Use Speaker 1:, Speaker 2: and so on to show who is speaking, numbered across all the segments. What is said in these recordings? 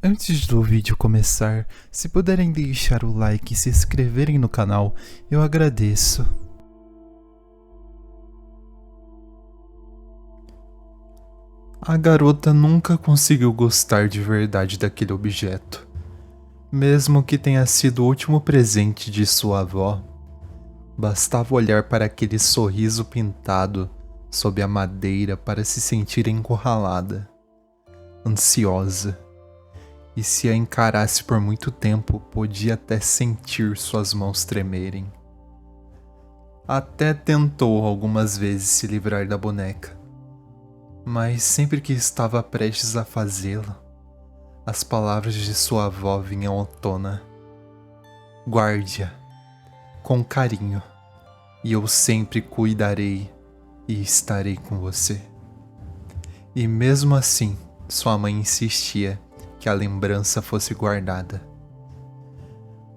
Speaker 1: Antes do vídeo começar, se puderem deixar o like e se inscreverem no canal, eu agradeço. A garota nunca conseguiu gostar de verdade daquele objeto. Mesmo que tenha sido o último presente de sua avó, bastava olhar para aquele sorriso pintado sob a madeira para se sentir encurralada, ansiosa. E se a encarasse por muito tempo, podia até sentir suas mãos tremerem. Até tentou algumas vezes se livrar da boneca, mas sempre que estava prestes a fazê-lo, as palavras de sua avó vinham à tona. Guarde-a, com carinho, e eu sempre cuidarei e estarei com você. E mesmo assim, sua mãe insistia que a lembrança fosse guardada.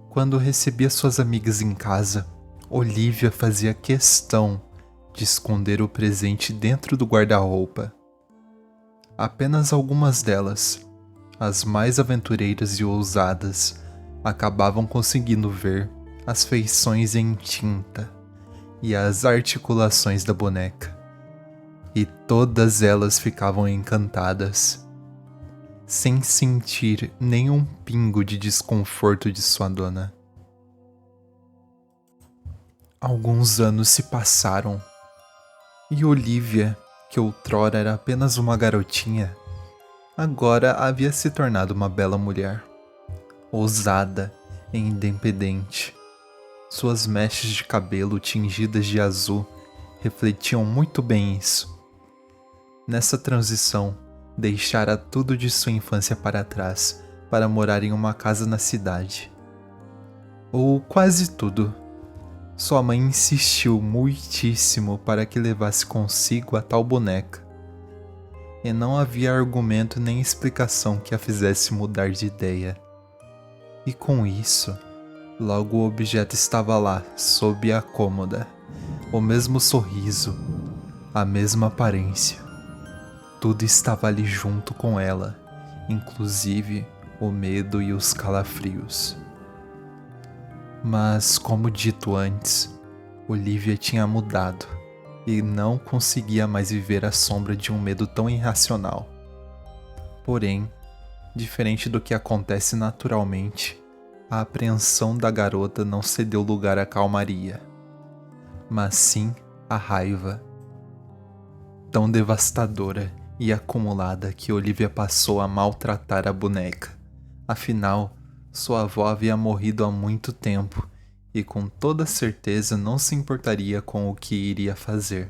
Speaker 1: Quando recebia suas amigas em casa, Olivia fazia questão de esconder o presente dentro do guarda-roupa. Apenas algumas delas, as mais aventureiras e ousadas, acabavam conseguindo ver as feições em tinta e as articulações da boneca, e todas elas ficavam encantadas, sem sentir nenhum pingo de desconforto de sua dona. Alguns anos se passaram, e Olivia, que outrora era apenas uma garotinha, agora havia se tornado uma bela mulher, ousada e independente. Suas mechas de cabelo tingidas de azul refletiam muito bem isso. Nessa transição, deixara tudo de sua infância para trás para morar em uma casa na cidade. Ou quase tudo. Sua mãe insistiu muitíssimo para que levasse consigo a tal boneca, e não havia argumento nem explicação que a fizesse mudar de ideia. E com isso, logo o objeto estava lá, sob a cômoda, o mesmo sorriso, a mesma aparência. Tudo estava ali junto com ela, inclusive o medo e os calafrios. Mas, como dito antes, Olivia tinha mudado e não conseguia mais viver à sombra de um medo tão irracional. Porém, diferente do que acontece naturalmente, a apreensão da garota não cedeu lugar à calmaria, mas sim à raiva, tão devastadora e acumulada que Olivia passou a maltratar a boneca. Afinal, sua avó havia morrido há muito tempo e com toda certeza não se importaria com o que iria fazer.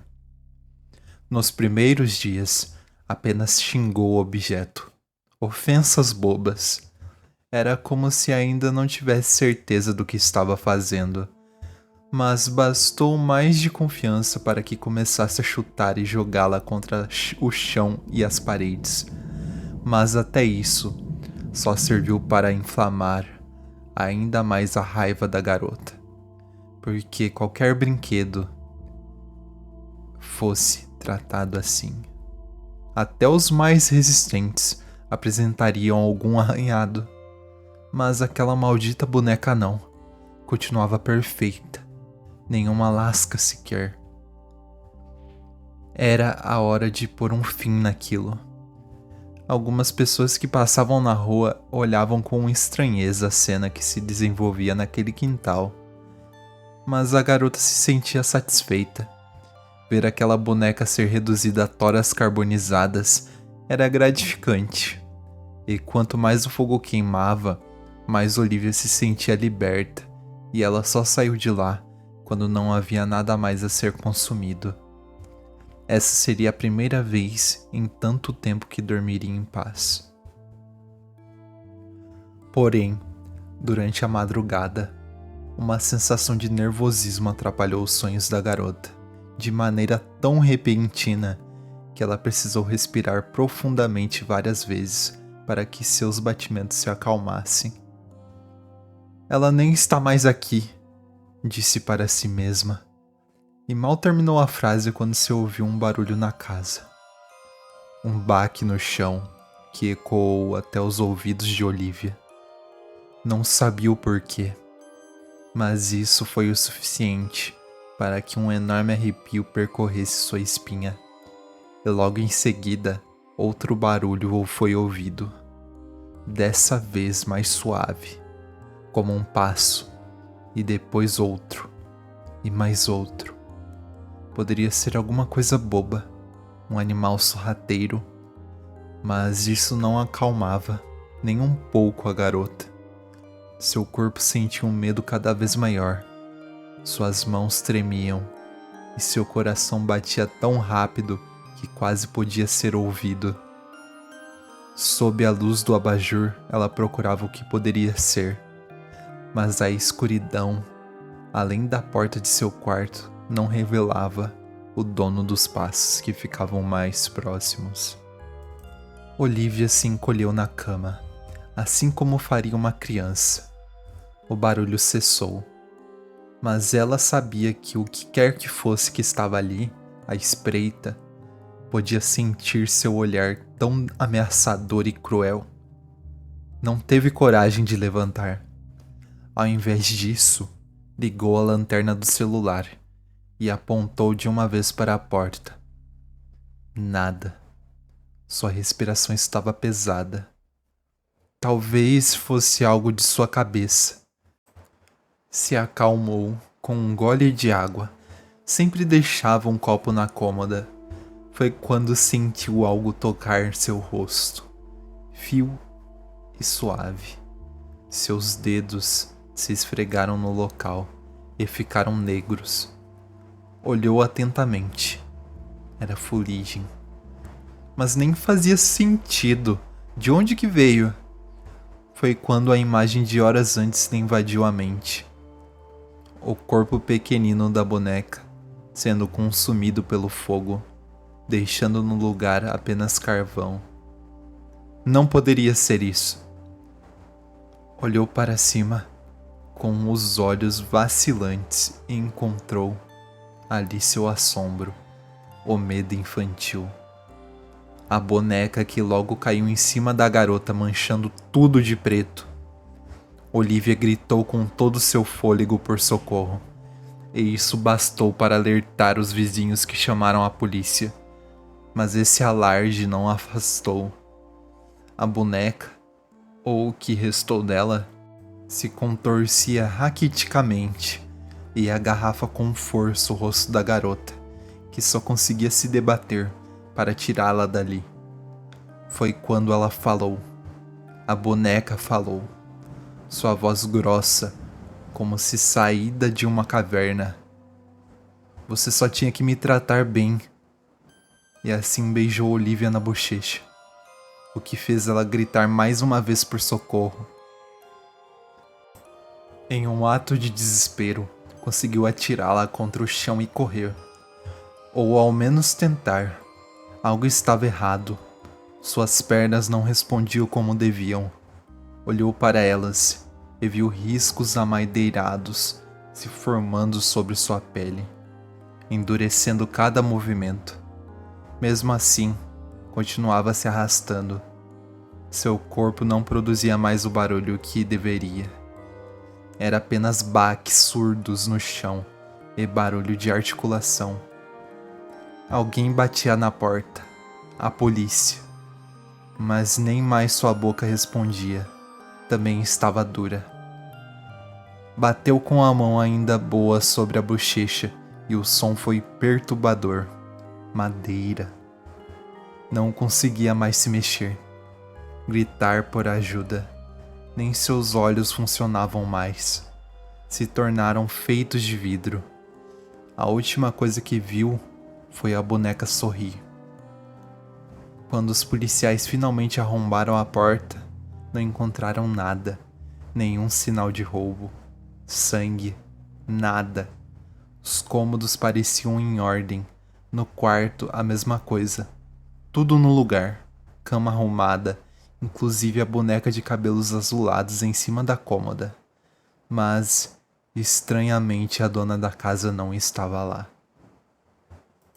Speaker 1: Nos primeiros dias, apenas xingou o objeto. Ofensas bobas. Era como se ainda não tivesse certeza do que estava fazendo. Mas bastou mais de confiança para que começasse a chutar e jogá-la contra o chão e as paredes. Mas até isso só serviu para inflamar ainda mais a raiva da garota, porque qualquer brinquedo fosse tratado assim, até os mais resistentes apresentariam algum arranhado, mas aquela maldita boneca não, continuava perfeita. Nenhuma lasca sequer. Era a hora de pôr um fim naquilo. Algumas pessoas que passavam na rua olhavam com estranheza a cena que se desenvolvia naquele quintal. Mas a garota se sentia satisfeita. Ver aquela boneca ser reduzida a toras carbonizadas era gratificante. E quanto mais o fogo queimava, mais Olivia se sentia liberta, e ela só saiu de lá quando não havia nada mais a ser consumido. Essa seria a primeira vez em tanto tempo que dormiria em paz. Porém, durante a madrugada, uma sensação de nervosismo atrapalhou os sonhos da garota, de maneira tão repentina que ela precisou respirar profundamente várias vezes para que seus batimentos se acalmassem. Ela nem está mais aqui, disse para si mesma, e mal terminou a frase quando se ouviu um barulho na casa. Um baque no chão que ecoou até os ouvidos de Olivia. Não sabia o porquê, mas isso foi o suficiente para que um enorme arrepio percorresse sua espinha. E logo em seguida, outro barulho foi ouvido, dessa vez mais suave, como um passo, e depois outro, e mais outro. Poderia ser alguma coisa boba, um animal sorrateiro, mas isso não acalmava nem um pouco a garota. Seu corpo sentia um medo cada vez maior, suas mãos tremiam e seu coração batia tão rápido que quase podia ser ouvido. Sob a luz do abajur, ela procurava o que poderia ser, mas a escuridão, além da porta de seu quarto, não revelava o dono dos passos que ficavam mais próximos. Olivia se encolheu na cama, assim como faria uma criança. O barulho cessou, mas ela sabia que o que quer que fosse que estava ali, à espreita, podia sentir seu olhar tão ameaçador e cruel. Não teve coragem de levantar. Ao invés disso, ligou a lanterna do celular e apontou de uma vez para a porta. Nada. Sua respiração estava pesada. Talvez fosse algo de sua cabeça. Se acalmou com um gole de água. Sempre deixava um copo na cômoda. Foi quando sentiu algo tocar seu rosto. Fio e suave. Seus dedos se esfregaram no local e ficaram negros. Olhou atentamente. Era fuligem. Mas nem fazia sentido. De onde que veio? Foi quando a imagem de horas antes lhe invadiu a mente. O corpo pequenino da boneca, sendo consumido pelo fogo, deixando no lugar apenas carvão. Não poderia ser isso. Olhou para cima, com os olhos vacilantes, e encontrou ali seu assombro, o medo infantil. A boneca que logo caiu em cima da garota, manchando tudo de preto. Olivia gritou com todo o seu fôlego por socorro, e isso bastou para alertar os vizinhos que chamaram a polícia. Mas esse alarde não a afastou. A boneca, ou o que restou dela, se contorcia raquiticamente e agarrava com força o rosto da garota, que só conseguia se debater para tirá-la dali. Foi quando ela falou. A boneca falou. Sua voz grossa, como se saída de uma caverna. Você só tinha que me tratar bem. E assim beijou Olivia na bochecha, o que fez ela gritar mais uma vez por socorro. Em um ato de desespero, conseguiu atirá-la contra o chão e correr. Ou ao menos tentar. Algo estava errado. Suas pernas não respondiam como deviam. Olhou para elas e viu riscos amadeirados se formando sobre sua pele, endurecendo cada movimento. Mesmo assim, continuava se arrastando. Seu corpo não produzia mais o barulho que deveria. Era apenas baques surdos no chão e barulho de articulação. Alguém batia na porta. A polícia. Mas nem mais sua boca respondia. Também estava dura. Bateu com a mão ainda boa sobre a bochecha e o som foi perturbador. Madeira. Não conseguia mais se mexer. Gritar por ajuda. Nem seus olhos funcionavam mais. Se tornaram feitos de vidro. A última coisa que viu foi a boneca sorrir. Quando os policiais finalmente arrombaram a porta, não encontraram nada, nenhum sinal de roubo, sangue, nada. Os cômodos pareciam em ordem, no quarto a mesma coisa, tudo no lugar, cama arrumada, inclusive a boneca de cabelos azulados em cima da cômoda. Mas, estranhamente, a dona da casa não estava lá.